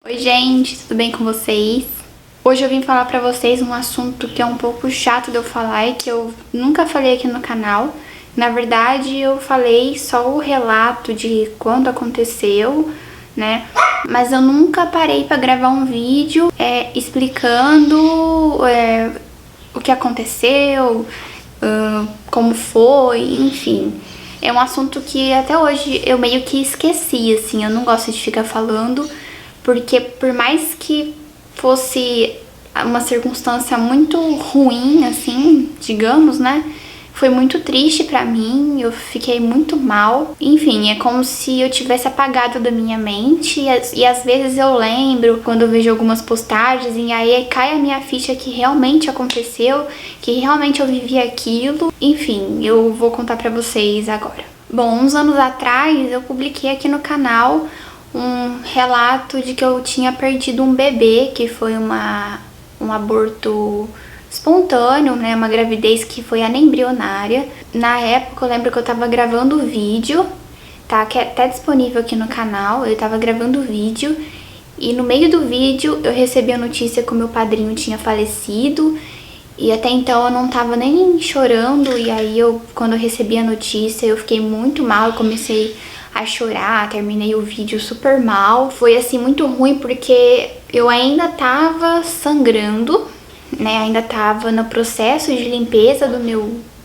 Oi gente, tudo bem com vocês? Hoje eu vim falar pra vocês um assunto que é um pouco chato de eu falar e que eu nunca falei aqui no canal. Na verdade, eu falei só o relato de quando aconteceu, né? Mas eu nunca parei pra gravar um vídeo explicando o que aconteceu, como foi, enfim. É um assunto que até hoje eu meio que esqueci, assim, eu não gosto de ficar falando, porque por mais que fosse uma circunstância muito ruim, assim, digamos, né? Foi muito triste pra mim, eu fiquei muito mal. Enfim, é como se eu tivesse apagado da minha mente e às vezes eu lembro quando eu vejo algumas postagens e aí cai a minha ficha que realmente aconteceu, que realmente eu vivi aquilo. Enfim, eu vou contar pra vocês agora. Bom, uns anos atrás eu publiquei aqui no canal um relato de que eu tinha perdido um bebê, que foi um aborto espontâneo, né, uma gravidez que foi anembrionária. Na época eu lembro que eu tava gravando o vídeo, tá, que é até disponível aqui no canal. Eu tava gravando o vídeo e no meio do vídeo eu recebi a notícia que o meu padrinho tinha falecido. E até então eu não tava nem chorando, e aí quando eu recebi a notícia eu fiquei muito mal, eu comecei a chorar, terminei o vídeo super mal. Foi assim muito ruim porque eu ainda tava sangrando, né, ainda tava no processo de limpeza do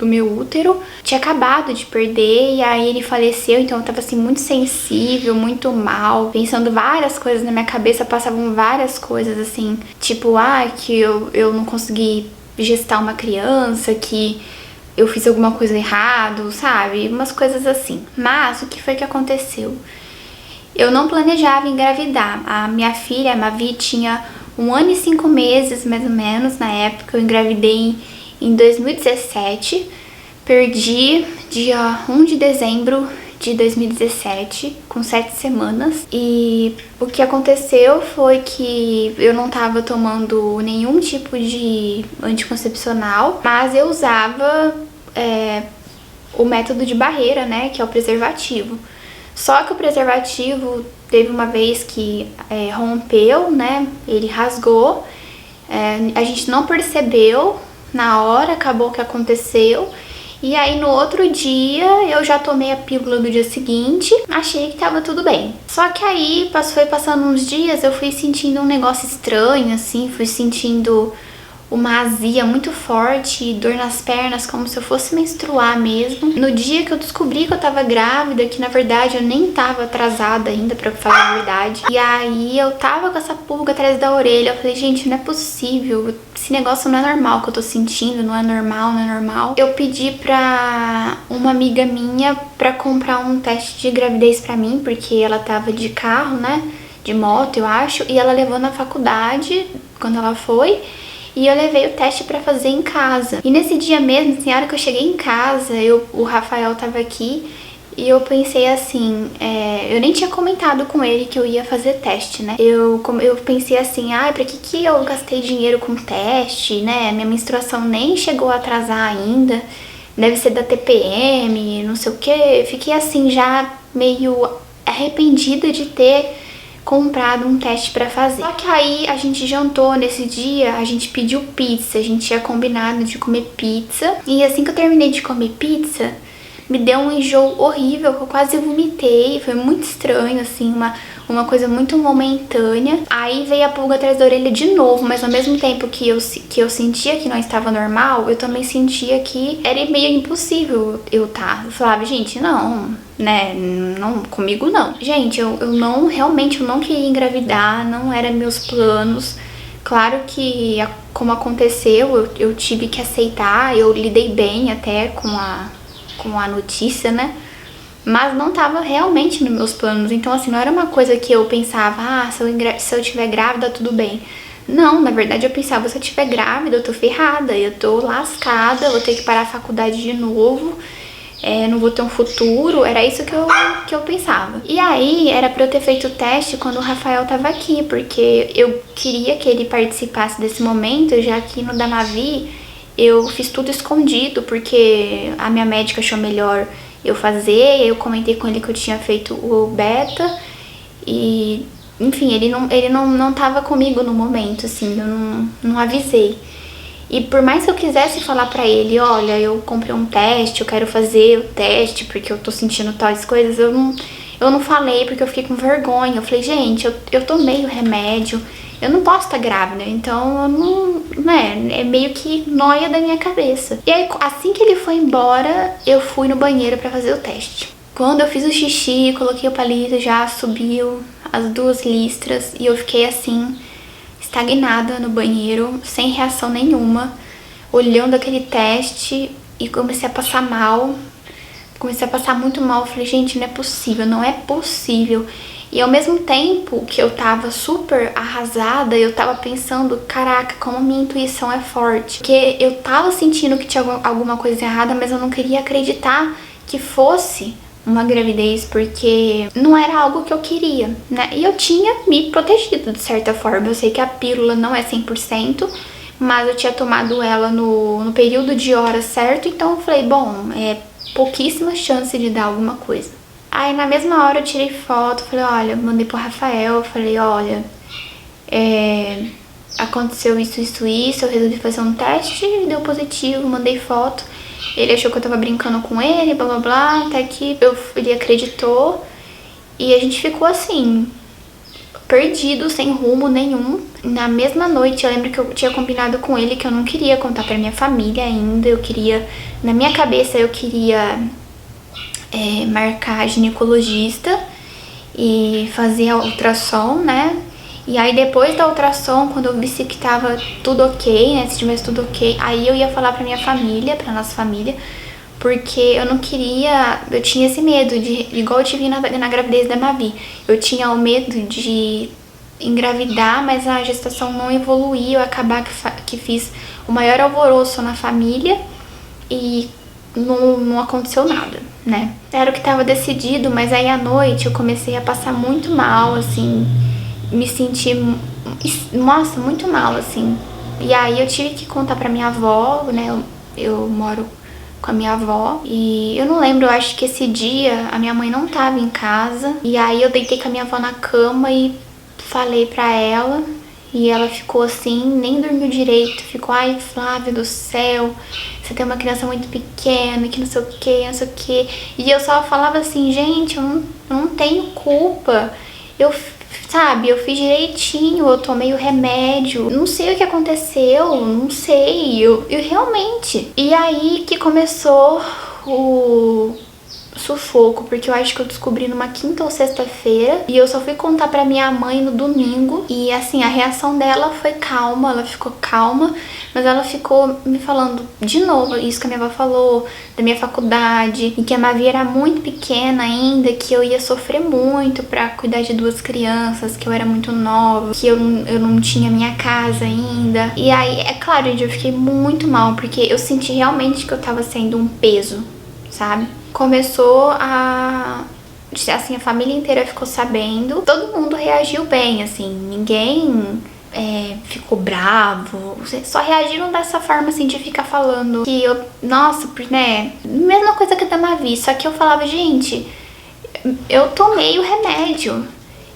meu útero, tinha acabado de perder e aí ele faleceu, então eu tava assim muito sensível, muito mal, pensando várias coisas na minha cabeça, passavam várias coisas assim, tipo, que eu não consegui gestar uma criança, que eu fiz alguma coisa errado, sabe? Umas coisas assim. Mas o que foi que aconteceu? Eu não planejava engravidar. A minha filha, a Mavi, tinha 1 ano e 5 meses, mais ou menos, na época. Eu engravidei em 2017. Perdi dia 1 de dezembro de 2017, com 7 semanas. E o que aconteceu foi que eu não tava tomando nenhum tipo de anticoncepcional, mas eu usava o método de barreira, né, que é o preservativo. Só que o preservativo teve uma vez que rompeu, né, ele rasgou, a gente não percebeu na hora, acabou o que aconteceu. E aí no outro dia eu já tomei a pílula do dia seguinte, achei que tava tudo bem. Só que aí foi passando uns dias, eu fui sentindo um negócio estranho, assim, fui sentindo uma azia muito forte, dor nas pernas, como se eu fosse menstruar mesmo. No dia que eu descobri que eu tava grávida, que na verdade eu nem tava atrasada ainda, pra falar a verdade. E aí eu tava com essa pulga atrás da orelha, eu falei, gente, não é possível, esse negócio não é normal que eu tô sentindo, não é normal, não é normal. Eu pedi pra uma amiga minha pra comprar um teste de gravidez pra mim, porque ela tava de carro, né, de moto, eu acho, e ela levou na faculdade quando ela foi. E eu levei o teste pra fazer em casa. E nesse dia mesmo, assim, na hora que eu cheguei em casa, o Rafael tava aqui e eu pensei assim, eu nem tinha comentado com ele que eu ia fazer teste, né? Eu pensei assim, pra que eu gastei dinheiro com teste, né? Minha menstruação nem chegou a atrasar ainda, deve ser da TPM, não sei o que. Fiquei assim, já meio arrependida de ter comprado um teste pra fazer. Só que aí a gente jantou nesse dia, a gente pediu pizza, a gente tinha combinado de comer pizza. E assim que eu terminei de comer pizza, me deu um enjoo horrível, que eu quase vomitei, foi muito estranho, assim, uma coisa muito momentânea. Aí veio a pulga atrás da orelha de novo, mas ao mesmo tempo que eu sentia que não estava normal, eu também sentia que era meio impossível eu estar. Eu falava, gente, não, né, não, comigo não. Gente, eu não, realmente eu não queria engravidar, não era meus planos. Claro que, como aconteceu, eu tive que aceitar, eu lidei bem até com a notícia, né? Mas não tava realmente nos meus planos. Então, assim, não era uma coisa que eu pensava, se eu tiver grávida, tudo bem. Não, na verdade eu pensava, se eu tiver grávida, eu tô ferrada, eu tô lascada, eu vou ter que parar a faculdade de novo, não vou ter um futuro. Era isso que eu pensava. E aí, era pra eu ter feito o teste quando o Rafael tava aqui, porque eu queria que ele participasse desse momento, já que no da Mavi eu fiz tudo escondido, porque a minha médica achou melhor eu fazer. Eu comentei com ele que eu tinha feito o beta e Enfim, ele não tava comigo no momento, assim, eu não avisei. E por mais que eu quisesse falar pra ele, olha, eu comprei um teste, eu quero fazer o teste porque eu tô sentindo tais coisas, eu não falei porque eu fiquei com vergonha. Eu falei, gente, eu tomei o remédio, eu não posso estar grávida, então eu não, né, é meio que nóia da minha cabeça. E aí, assim que ele foi embora, eu fui no banheiro pra fazer o teste. Quando eu fiz o xixi, coloquei o palito, já subiu as 2 listras e eu fiquei assim, estagnada no banheiro, sem reação nenhuma, olhando aquele teste e comecei a passar mal. Comecei a passar muito mal, eu falei, gente, não é possível, não é possível. E ao mesmo tempo que eu tava super arrasada, eu tava pensando, caraca, como a minha intuição é forte. Porque eu tava sentindo que tinha alguma coisa errada, mas eu não queria acreditar que fosse uma gravidez, porque não era algo que eu queria, né? E eu tinha me protegido de certa forma. Eu sei que a pílula não é 100%, mas eu tinha tomado ela no período de hora certo, então eu falei, bom, pouquíssima chance de dar alguma coisa. Aí na mesma hora eu tirei foto, falei, olha, mandei pro Rafael, falei, olha, aconteceu isso, eu resolvi fazer um teste, deu positivo, mandei foto. Ele achou que eu tava brincando com ele, blá blá blá, até que ele acreditou e a gente ficou assim, perdido, sem rumo nenhum. Na mesma noite eu lembro que eu tinha combinado com ele que eu não queria contar pra minha família ainda, eu queria, na minha cabeça eu queria marcar ginecologista e fazer a ultrassom, né? E aí depois da ultrassom, quando eu visse que tava tudo ok, né, se tivesse tudo ok, aí eu ia falar pra minha família, pra nossa família, porque eu não queria, eu tinha esse medo de, igual eu tive na gravidez da Mavi, eu tinha o medo de engravidar, mas a gestação não evoluir, eu acabar que fiz o maior alvoroço na família e não aconteceu nada, né? Era o que tava decidido, mas aí à noite eu comecei a passar muito mal, assim, me senti, nossa, muito mal, assim. E aí eu tive que contar pra minha avó, né? Eu moro com a minha avó e eu não lembro, eu acho que esse dia a minha mãe não tava em casa. E aí eu deitei com a minha avó na cama e falei pra ela e ela ficou assim, nem dormiu direito. Ficou, ai, Flávia do céu, você tem uma criança muito pequena, que não sei o que, não sei o que. E eu só falava assim, gente, eu não tenho culpa. Sabe, eu fiz direitinho, eu tomei o remédio, não sei o que aconteceu, não sei, eu realmente. E aí que começou o sufoco, porque eu acho que eu descobri numa quinta ou sexta-feira e eu só fui contar pra minha mãe no domingo e assim, a reação dela foi calma, ela ficou calma, mas ela ficou me falando de novo isso que a minha avó falou, da minha faculdade, e que a Mavi era muito pequena ainda, que eu ia sofrer muito pra cuidar de 2 crianças, que eu era muito nova, que eu não tinha minha casa ainda. E aí, é claro, gente, eu fiquei muito mal, porque eu senti realmente que eu tava sendo um peso, sabe? Começou assim, a família inteira ficou sabendo, todo mundo reagiu bem, assim, ninguém ficou bravo, só reagiram dessa forma, assim, de ficar falando que eu, nossa, né, mesma coisa que a da Mavi, só que eu falava, gente, eu tomei o remédio,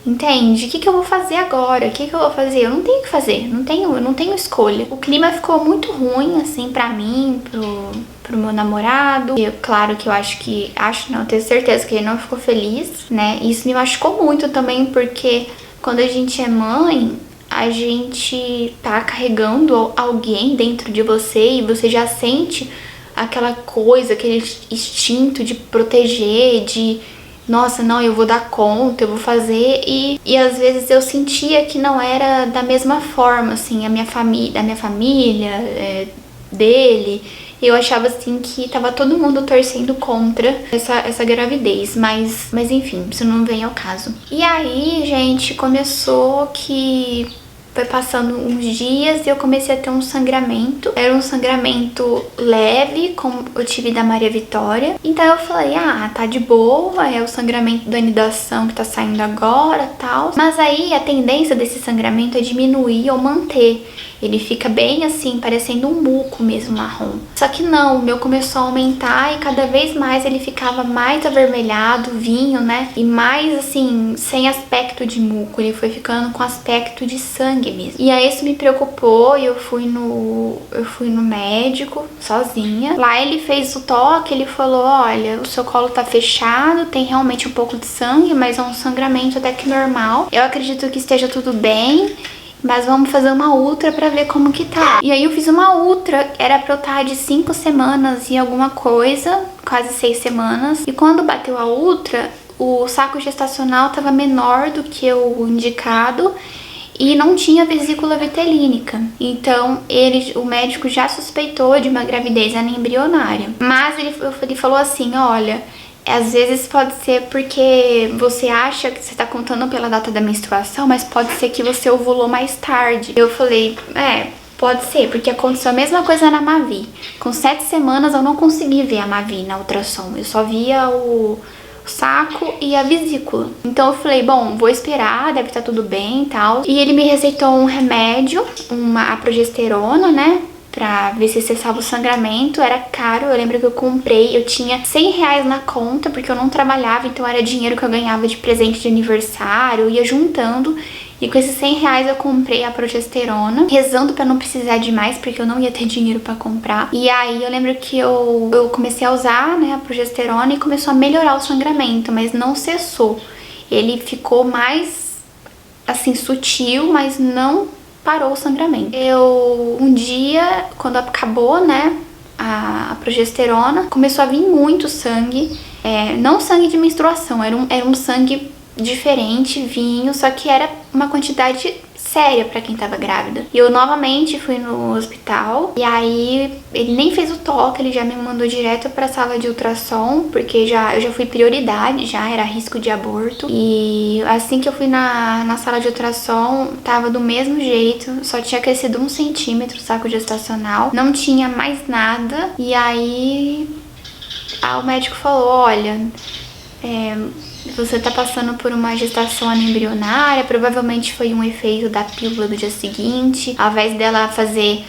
entende? O que eu vou fazer agora? O que eu vou fazer? Eu não tenho o que fazer, eu não tenho escolha. O clima ficou muito ruim, assim, pra mim, pro meu namorado. E claro que eu tenho certeza que ele não ficou feliz, né? Isso me machucou muito também, porque quando a gente é mãe, a gente tá carregando alguém dentro de você e você já sente aquela coisa, aquele instinto de proteger, de nossa, não, eu vou dar conta, eu vou fazer, e às vezes eu sentia que não era da mesma forma, assim, a minha família, dele, eu achava assim que tava todo mundo torcendo contra essa gravidez, mas enfim, isso não vem ao caso. E aí, gente, começou que Foi passando uns dias e eu comecei a ter um sangramento. Era um sangramento leve, como eu tive da Maria Vitória. Então eu falei, ah, tá de boa, é o sangramento da anidação que tá saindo agora, tal. Mas aí a tendência desse sangramento é diminuir ou manter. Ele fica bem assim, parecendo um muco mesmo, marrom. Só que não, o meu começou a aumentar e cada vez mais ele ficava mais avermelhado, vinho, né? E mais assim, sem aspecto de muco, ele foi ficando com aspecto de sangue mesmo. E aí isso me preocupou e eu fui no médico sozinha. Lá ele fez o toque, ele falou, olha, o seu colo tá fechado, tem realmente um pouco de sangue, mas é um sangramento até que normal. Eu acredito que esteja tudo bem, mas vamos fazer uma ultra pra ver como que tá. E aí eu fiz uma ultra, era pra eu estar de 5 semanas e alguma coisa, quase 6 semanas. E quando bateu a ultra, o saco gestacional tava menor do que o indicado e não tinha vesícula vitelínica. Então o médico já suspeitou de uma gravidez anembrionária. Mas ele falou assim, olha, às vezes pode ser porque você acha que você tá contando pela data da menstruação, mas pode ser que você ovulou mais tarde. Eu falei, pode ser, porque aconteceu a mesma coisa na Mavi. Com 7 semanas eu não consegui ver a Mavi na ultrassom, eu só via o saco e a vesícula. Então eu falei, bom, vou esperar, deve estar tudo bem e tal. E ele me receitou um remédio, a progesterona, né? Pra ver se cessava o sangramento. Era caro, eu lembro que eu comprei, eu tinha R$100 na conta, porque eu não trabalhava, então era dinheiro que eu ganhava de presente de aniversário, eu ia juntando, e com esses R$100 eu comprei a progesterona, rezando pra não precisar de mais, porque eu não ia ter dinheiro pra comprar. E aí eu lembro que eu comecei a usar, né, a progesterona e começou a melhorar o sangramento, mas não cessou. Ele ficou mais, assim, sutil, mas não parou o sangramento. Um dia, quando acabou, né, a progesterona, começou a vir muito sangue, não sangue de menstruação, era um sangue diferente, vinho, só que era uma quantidade séria pra quem tava grávida. E eu novamente fui no hospital, e aí ele nem fez o toque, ele já me mandou direto pra sala de ultrassom, porque eu já fui prioridade, já era risco de aborto. E assim que eu fui na sala de ultrassom, tava do mesmo jeito, só tinha crescido 1 centímetro o saco gestacional, não tinha mais nada. E aí o médico falou, olha, você tá passando por uma gestação anembrionária, provavelmente foi um efeito da pílula do dia seguinte. Ao invés dela fazer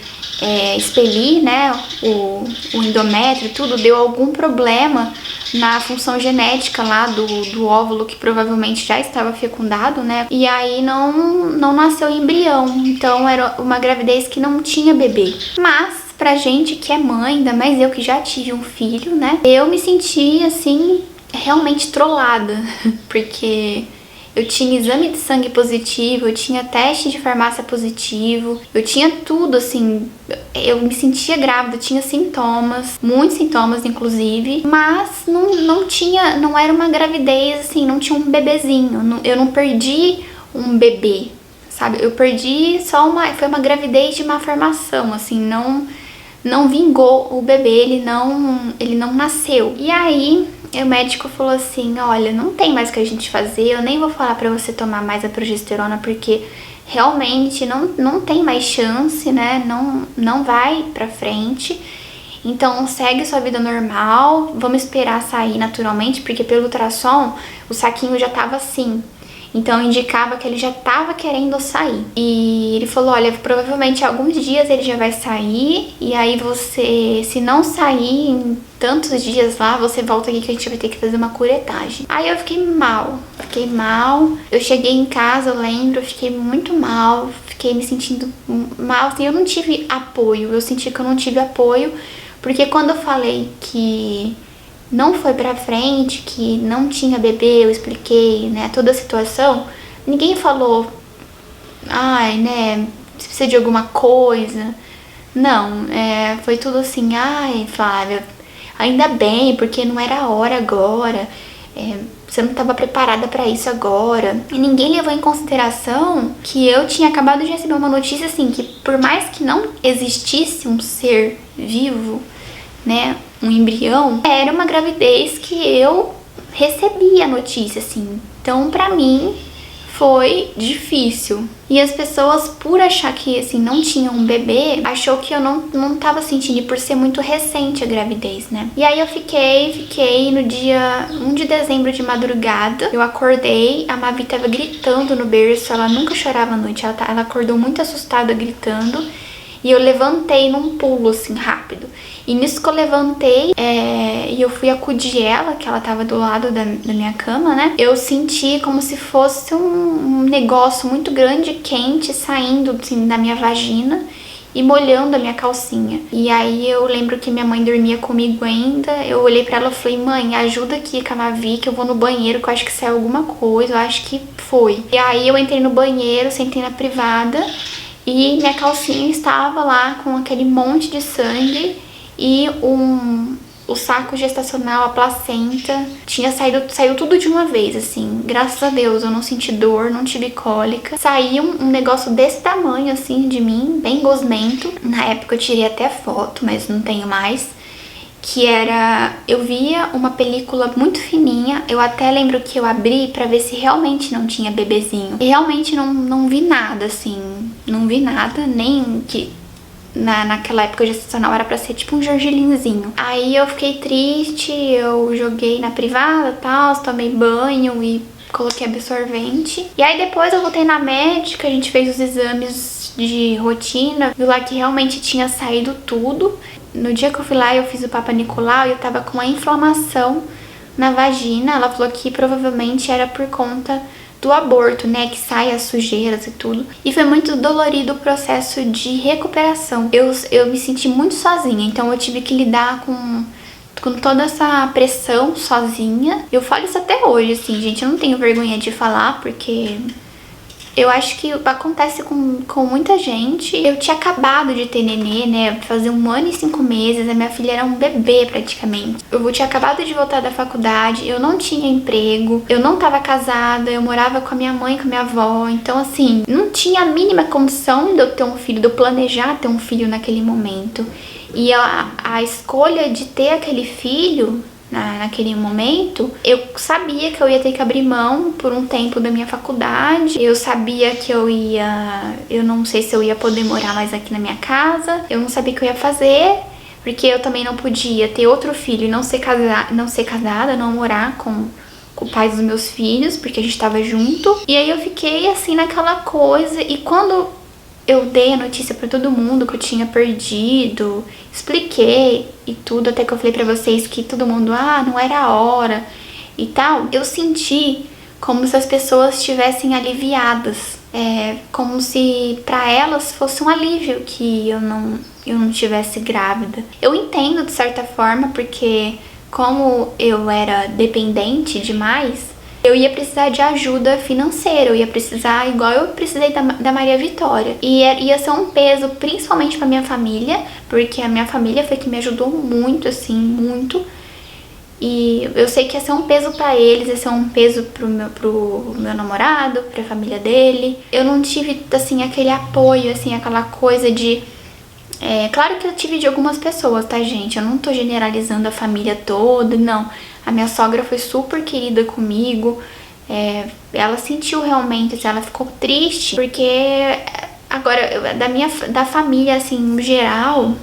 expelir, né, o endométrio, tudo, deu algum problema na função genética lá do óvulo, que provavelmente já estava fecundado, né, e aí não nasceu embrião. Então era uma gravidez que não tinha bebê. Mas pra gente que é mãe, ainda mais eu que já tive um filho, né, eu me senti assim realmente trollada, porque eu tinha exame de sangue positivo, eu tinha teste de farmácia positivo, eu tinha tudo, assim, eu me sentia grávida, tinha sintomas, muitos sintomas inclusive, mas não era uma gravidez, assim, não tinha um bebezinho, eu não perdi um bebê, sabe, eu perdi foi uma gravidez de malformação, assim, não vingou o bebê, ele não nasceu. E aí o médico falou assim, olha, não tem mais o que a gente fazer, eu nem vou falar pra você tomar mais a progesterona, porque realmente não tem mais chance, né, não vai pra frente. Então segue sua vida normal, vamos esperar sair naturalmente, porque pelo ultrassom o saquinho já tava assim. Então indicava que ele já tava querendo sair. E ele falou, olha, provavelmente alguns dias ele já vai sair, e aí você, se não sair em tantos dias lá, você volta aqui que a gente vai ter que fazer uma curetagem. Aí eu fiquei mal. Eu cheguei em casa, eu lembro, eu fiquei muito mal, fiquei me sentindo mal, assim, eu não tive apoio, eu senti que eu não tive apoio, porque quando eu falei que não foi pra frente, que não tinha bebê, eu expliquei, né, toda a situação, ninguém falou, ai, né, você precisa de alguma coisa. Não, foi tudo assim, ai, Flávia, ainda bem, porque não era a hora agora, você não estava preparada pra isso agora. E ninguém levou em consideração que eu tinha acabado de receber uma notícia assim, que por mais que não existisse um ser vivo, né, um embrião, era uma gravidez que eu recebi a notícia, assim. Então, pra mim, foi difícil. E as pessoas, por achar que, assim, não tinha um bebê, achou que eu não tava sentindo, e por ser muito recente a gravidez, né? E aí eu fiquei no dia 1 de dezembro de madrugada. Eu acordei, a Mavi tava gritando no berço, ela nunca chorava à noite, ela acordou muito assustada, gritando. E eu levantei num pulo, assim, rápido. E nisso que eu levantei, e eu fui acudir ela, que ela tava do lado da minha cama, né? Eu senti como se fosse um negócio muito grande, quente, saindo, assim, da minha vagina e molhando a minha calcinha. E aí eu lembro que minha mãe dormia comigo ainda. Eu olhei pra ela e falei: mãe, ajuda aqui com a Mavi, que eu vou no banheiro, que eu acho que saiu alguma coisa, eu acho que foi. E aí eu entrei no banheiro, sentei na privada, e minha calcinha estava lá com aquele monte de sangue e o saco gestacional, a placenta, saiu tudo de uma vez, assim. Graças a Deus, eu não senti dor, não tive cólica. Saiu um negócio desse tamanho, assim, de mim, bem gosmento. Na época eu tirei até foto, mas não tenho mais. Que era, eu via uma película muito fininha, eu até lembro que eu abri pra ver se realmente não tinha bebezinho. E realmente não vi nada, assim, não vi nada, nem que naquela época gestacional era pra ser tipo um gergelinzinho. Aí eu fiquei triste, eu joguei na privada e tal, tomei banho e coloquei absorvente. E aí depois eu voltei na médica, a gente fez os exames de rotina, viu lá que realmente tinha saído tudo. No dia que eu fui lá, eu fiz o Papa Nicolau e eu tava com uma inflamação na vagina. Ela falou que provavelmente era por conta do aborto, né? Que sai as sujeiras e tudo. E foi muito dolorido o processo de recuperação. Eu me senti muito sozinha, então eu tive que lidar com toda essa pressão sozinha. Eu falo isso até hoje, assim, gente. Eu não tenho vergonha de falar, porque eu acho que acontece com muita gente. Eu tinha acabado de ter nenê, né? Fazer 1 ano e 5 meses. A minha filha era um bebê, praticamente. Eu tinha acabado de voltar da faculdade. Eu não tinha emprego. Eu não tava casada. Eu morava com a minha mãe, com a minha avó. Então, assim, não tinha a mínima condição de eu ter um filho, de eu planejar ter um filho naquele momento. E a escolha de ter aquele filho naquele momento, eu sabia que eu ia ter que abrir mão por um tempo da minha faculdade. Eu sabia que eu não sei se eu ia poder morar mais aqui na minha casa. Eu não sabia o que eu ia fazer, porque eu também não podia ter outro filho e não ser casada, não morar com o pai dos meus filhos, porque a gente tava junto. E aí eu fiquei assim naquela coisa, e quando eu dei a notícia pra todo mundo que eu tinha perdido, expliquei e tudo, até que eu falei pra vocês que todo mundo, não era a hora e tal. Eu senti como se as pessoas estivessem aliviadas, como se pra elas fosse um alívio que eu não estivesse grávida. Eu entendo de certa forma, porque como eu era dependente demais, eu ia precisar de ajuda financeira, eu ia precisar, igual eu precisei da Maria Vitória. E ia ser um peso, principalmente pra minha família, porque a minha família foi que me ajudou muito, assim, muito. E eu sei que ia ser um peso pra eles, ia ser um peso pro meu namorado, pra família dele. Eu não tive, assim, aquele apoio, assim, aquela coisa de... claro que eu tive de algumas pessoas, tá, gente? Eu não tô generalizando a família toda, não. A minha sogra foi super querida comigo. Ela sentiu realmente, assim, ela ficou triste, porque agora, da família, assim, no geral,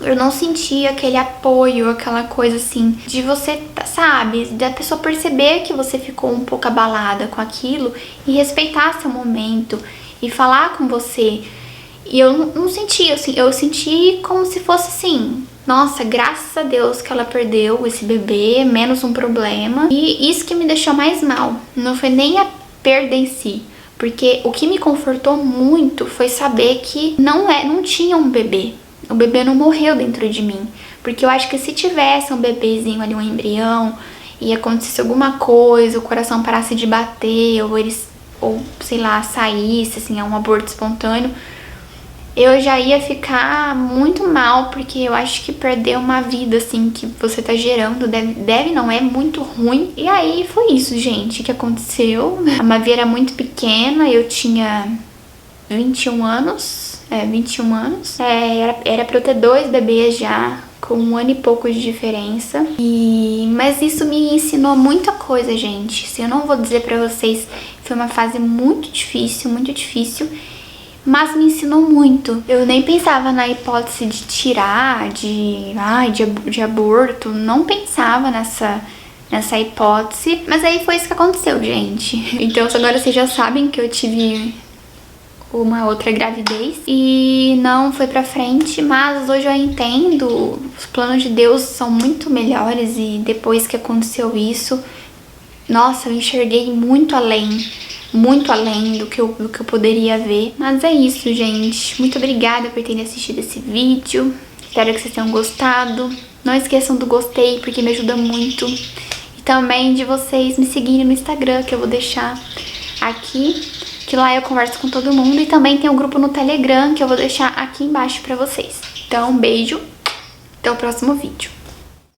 eu não senti aquele apoio, aquela coisa, assim, de você, sabe, da pessoa perceber que você ficou um pouco abalada com aquilo e respeitar seu momento e falar com você. E eu não senti, assim, eu senti como se fosse assim: nossa, graças a Deus que ela perdeu esse bebê, menos um problema. E isso que me deixou mais mal, não foi nem a perda em si, porque o que me confortou muito foi saber que não tinha um bebê. O bebê não morreu dentro de mim, porque eu acho que se tivesse um bebezinho ali, um embrião, e acontecesse alguma coisa, o coração parasse de bater, ou sei lá, saísse, assim, um aborto espontâneo, eu já ia ficar muito mal, porque eu acho que perder uma vida, assim, que você tá gerando, não é muito ruim. E aí foi isso, gente, que aconteceu. A Mavi era muito pequena, eu tinha 21 anos. 21 anos. Era pra eu ter 2 bebês já com 1 ano e pouco de diferença. Mas isso me ensinou muita coisa, gente. Eu não vou dizer pra vocês, foi uma fase muito difícil, mas me ensinou muito. Eu nem pensava na hipótese de tirar, de aborto, não pensava nessa hipótese, mas aí foi isso que aconteceu, gente. Então agora vocês já sabem que eu tive uma outra gravidez e não foi pra frente, mas hoje eu entendo, os planos de Deus são muito melhores e depois que aconteceu isso, nossa, eu enxerguei muito além do que eu poderia ver. Mas é isso, gente. Muito obrigada por terem assistido esse vídeo. Espero que vocês tenham gostado. Não esqueçam do gostei, porque me ajuda muito. E também de vocês me seguirem no Instagram, que eu vou deixar aqui, que lá eu converso com todo mundo. E também tem um grupo no Telegram, que eu vou deixar aqui embaixo pra vocês. Então, um beijo. Até o próximo vídeo.